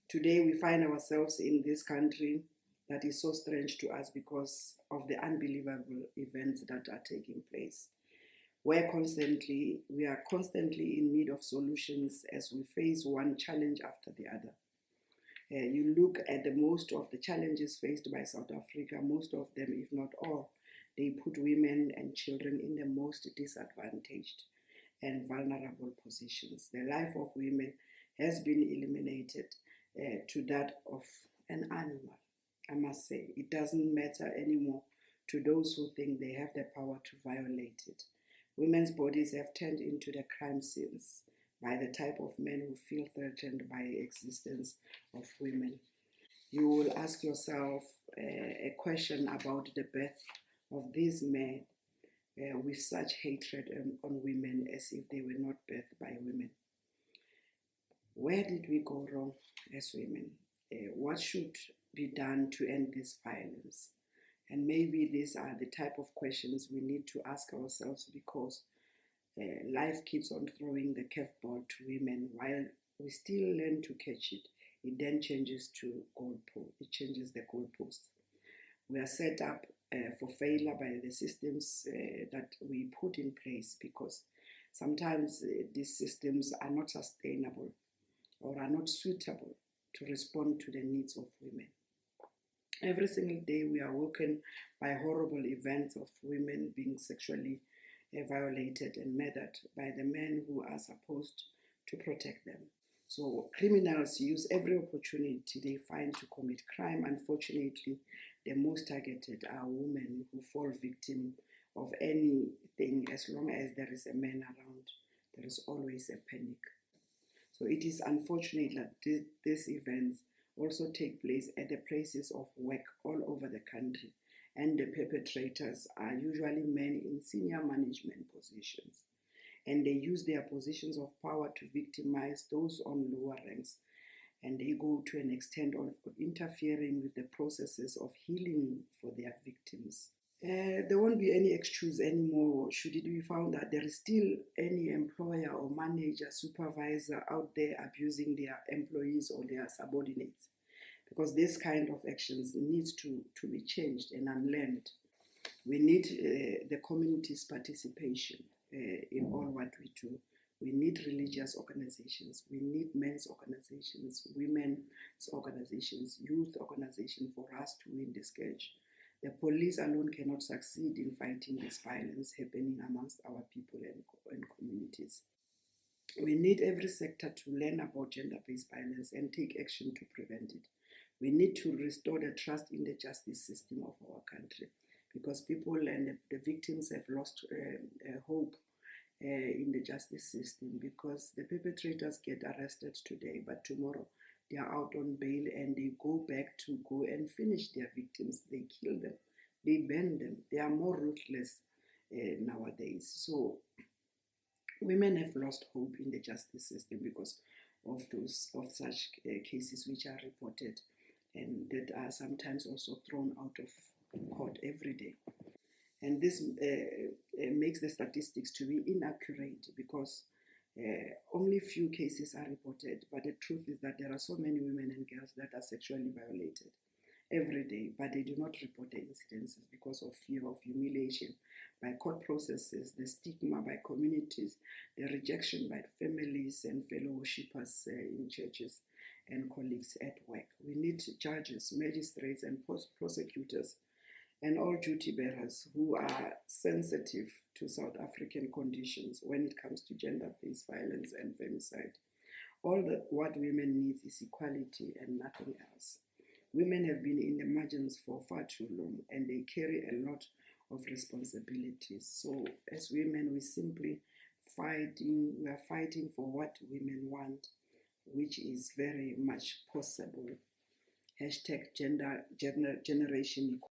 today we find ourselves in this country that is so strange to us because of the unbelievable events that are taking place. We are constantly in need of solutions as we face one challenge after the other. You look at the most of the challenges faced by South Africa, most of them, if not all, they put women and children in the most disadvantaged and vulnerable positions. The life of women has been eliminated to that of an animal, I must say. It doesn't matter anymore to those who think they have the power to violate it. Women's bodies have turned into the crime scenes by the type of men who feel threatened by the existence of women. You will ask yourself a question about the birth of these men with such hatred on women as if they were not birthed by women. Where did we go wrong as women? What should be done to end this violence? And maybe these are the type of questions we need to ask ourselves because life keeps on throwing the curveball to women while we still learn to catch it. It then changes to goalpost. It changes the goalpost. We are set up for failure by the systems that we put in place because sometimes these systems are not sustainable or are not suitable to respond to the needs of women. Every single day we are woken by horrible events of women being sexually violated and murdered by the men who are supposed to protect them. So criminals use every opportunity they find to commit crime. Unfortunately, the most targeted are women who fall victim of anything. As long as there is a man around, there is always a panic. So it is unfortunate that these events also take place at the places of work all over the country, and the perpetrators are usually men in senior management positions, and they use their positions of power to victimize those on lower ranks, and they go to an extent of interfering with the processes of healing for their victims. There won't be any excuse anymore should it be found that there is still any employer or manager, supervisor out there abusing their employees or their subordinates, because this kind of actions needs to be changed and unlearned. We need the community's participation in all what we do. We need religious organizations, we need men's organizations, women's organizations, youth organizations for us to win the scourge. The police alone cannot succeed in fighting this violence happening amongst our people and communities. We need every sector to learn about gender-based violence and take action to prevent it. We need to restore the trust in the justice system of our country because people and the victims have lost hope in the justice system because the perpetrators get arrested today, but tomorrow they are out on bail and they go back to go and finish their victims. They kill them, they burn them. They are more ruthless nowadays. So women have lost hope in the justice system because of such cases which are reported and that are sometimes also thrown out of court every day. And this makes the statistics to be inaccurate because only few cases are reported, but the truth is that there are so many women and girls that are sexually violated every day, but they do not report the incidences because of fear of humiliation by court processes, the stigma by communities, the rejection by families and fellow worshippers in churches and colleagues at work. We need judges, magistrates, and prosecutors and all duty bearers who are sensitive to South African conditions when it comes to gender-based violence and femicide. What women need is equality and nothing else. Women have been in the margins for far too long and they carry a lot of responsibilities. So as women, we are fighting for what women want, which is very much possible. #generation